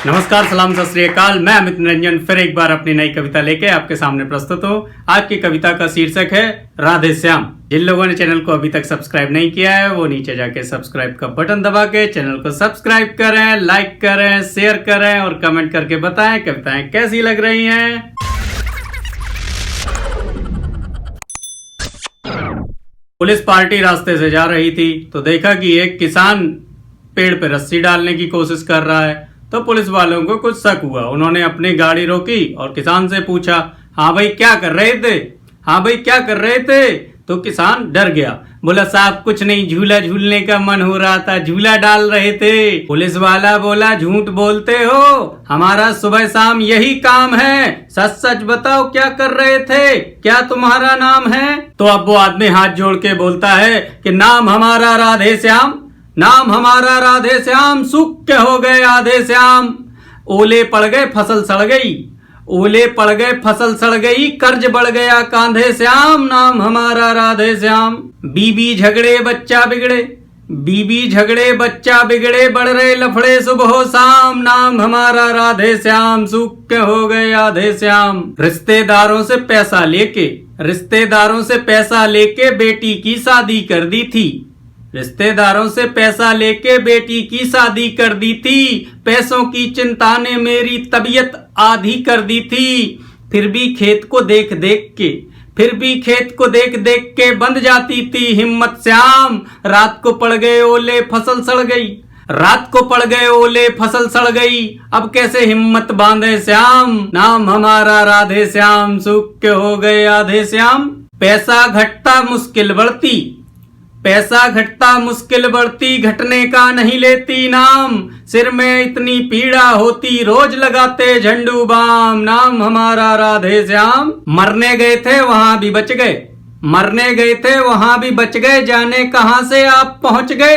नमस्कार, सलाम, सत श्री अकाल। मैं अमित निरंजन फिर एक बार अपनी नई कविता लेके आपके सामने प्रस्तुत हूँ। आज की कविता का शीर्षक है राधे श्याम। जिन लोगों ने चैनल को अभी तक सब्सक्राइब नहीं किया है वो नीचे जाके सब्सक्राइब का बटन दबा के चैनल को सब्सक्राइब करें, लाइक करें, शेयर करें और कमेंट करके बताएं कविताएं कैसी लग रही हैं। पुलिस पार्टी रास्ते से जा रही थी तो देखा कि एक किसान पेड़ पे रस्सी डालने की कोशिश कर रहा है। तो पुलिस वालों को कुछ शक हुआ। उन्होंने अपनी गाड़ी रोकी और किसान से पूछा, हाँ भाई क्या कर रहे थे? हाँ भाई क्या कर रहे थे? तो किसान डर गया, बोला साहब कुछ नहीं, झूला झूलने का मन हो रहा था, झूला डाल रहे थे। पुलिस वाला बोला, झूठ बोलते हो, हमारा सुबह शाम यही काम है, सच सच बताओ क्या कर रहे थे, क्या तुम्हारा नाम है? तो अब वो आदमी हाथ जोड़ के बोलता है कि नाम हमारा राधे श्याम, नाम हमारा राधे श्याम, सुख के हो गए आधे श्याम। ओले पड़ गए फसल सड़ गई, ओले पड़ गए फसल सड़ गई, कर्ज बढ़ गया कांधे श्याम, नाम हमारा राधे श्याम। बीबी झगड़े बच्चा बिगड़े, बीबी झगड़े बच्चा बिगड़े, बढ़ रहे लफड़े सुबह शाम, नाम हमारा राधे श्याम, सुख के हो गए आधे श्याम। रिश्तेदारों से पैसा लेके, रिश्तेदारों से पैसा लेके बेटी की शादी कर दी थी, रिश्तेदारों से पैसा लेके बेटी की शादी कर दी थी, पैसों की चिंता ने मेरी तबीयत आधी कर दी थी। फिर भी खेत को देख देख के, फिर भी खेत को देख देख के बंध जाती थी हिम्मत श्याम। रात को पड़ गए ओले फसल सड़ गई, रात को पड़ गए ओले फसल सड़ गई, अब कैसे हिम्मत बांधे श्याम, नाम हमारा राधे श्याम, सुख के हो गए आधे श्याम। पैसा घटता मुश्किल बढ़ती, पैसा घटता मुश्किल बढ़ती, घटने का नहीं लेती नाम, सिर में इतनी पीड़ा होती, रोज लगाते झंडू बाम, नाम हमारा राधे श्याम। मरने गए थे वहां भी बच गए, मरने गए थे वहां भी बच गए, जाने कहां से आप पहुंच गए।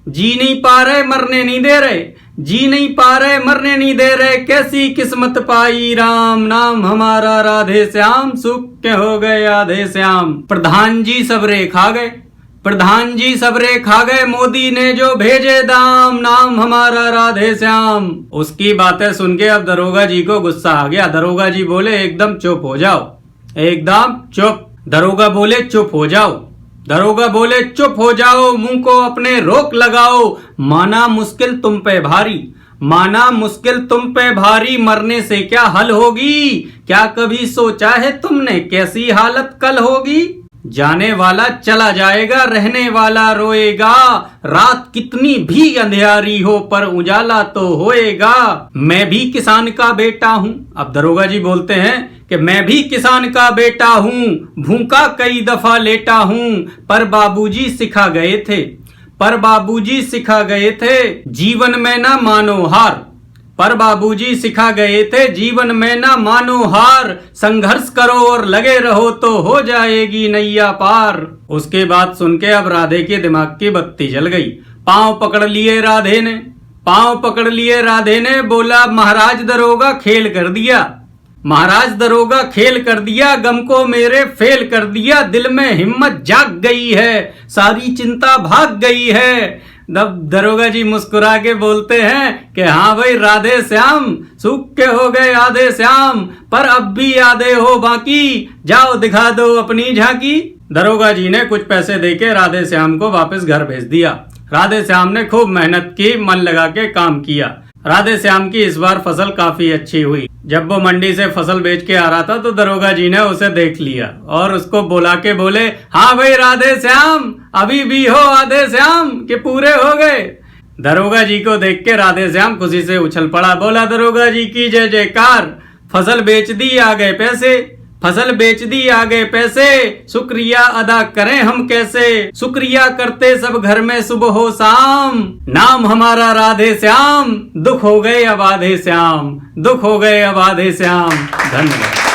जी नहीं पा रहे मरने नहीं दे रहे, जी नहीं पा रहे मरने नहीं दे रहे, कैसी किस्मत पाई राम, नाम हमारा राधे श्याम, सुख के हो गए आधे श्याम। प्रधान जी सबरे खा गए, प्रधान जी सबरे खा गए, मोदी ने जो भेजे दाम, नाम हमारा राधे श्याम। उसकी बातें सुन के अब दरोगा जी को गुस्सा आ गया। दरोगा जी बोले एकदम चुप हो जाओ, एकदम चुप। दरोगा बोले चुप हो जाओ, दरोगा बोले चुप हो जाओ, मुंह को अपने रोक लगाओ, माना मुश्किल तुम पे भारी, माना मुश्किल तुम पे भारी, मरने से क्या हल होगी, क्या कभी सोचा है तुमने कैसी हालत कल होगी। जाने वाला चला जाएगा, रहने वाला रोएगा, रात कितनी भी अंधेरी हो पर उजाला तो होएगा। मैं भी किसान का बेटा हूँ, अब दरोगा जी बोलते हैं कि मैं भी किसान का बेटा हूँ, भूखा कई दफा लेटा हूँ, पर बाबूजी सिखा गए थे, पर बाबूजी सिखा गए थे, जीवन में ना मानो हार, पर बाबूजी सिखा गए थे, जीवन में ना मानो हार, संघर्ष करो और लगे रहो तो हो जाएगी नैया पार। उसके बाद सुन के अब राधे के दिमाग की बत्ती जल गई। पांव पकड़ लिए राधे ने, पांव पकड़ लिए राधे ने, बोला महाराज दरोगा खेल कर दिया, महाराज दरोगा खेल कर दिया, गम को मेरे फेल कर दिया, दिल में हिम्मत जाग गई है, सारी चिंता भाग गई है। दरोगा जी मुस्कुरा के बोलते हैं कि हाँ भाई राधे श्याम, सुख के हो गए आधे श्याम, पर अब भी यादें हो बाकी, जाओ दिखा दो अपनी झांकी। दरोगा जी ने कुछ पैसे देके राधे श्याम को वापस घर भेज दिया। राधे श्याम ने खूब मेहनत की, मन लगा के काम किया। राधे श्याम की इस बार फसल काफी अच्छी हुई। जब वो मंडी से फसल बेच के आ रहा था तो दरोगा जी ने उसे देख लिया और उसको बुला के बोले, हाँ भाई राधे श्याम, अभी भी हो आधे श्याम कि पूरे हो गए। दरोगा जी को देख के राधे श्याम खुशी से उछल पड़ा, बोला दरोगा जी की जय जयकार, फसल बेच दी आ गए पैसे, फसल बेच दी आ गए पैसे, शुक्रिया अदा करें हम कैसे, शुक्रिया करते सब घर में सुबह हो शाम, नाम हमारा राधे श्याम, दुख हो गए अब आधे श्याम, दुख हो गए अब आधे श्याम। धन्यवाद।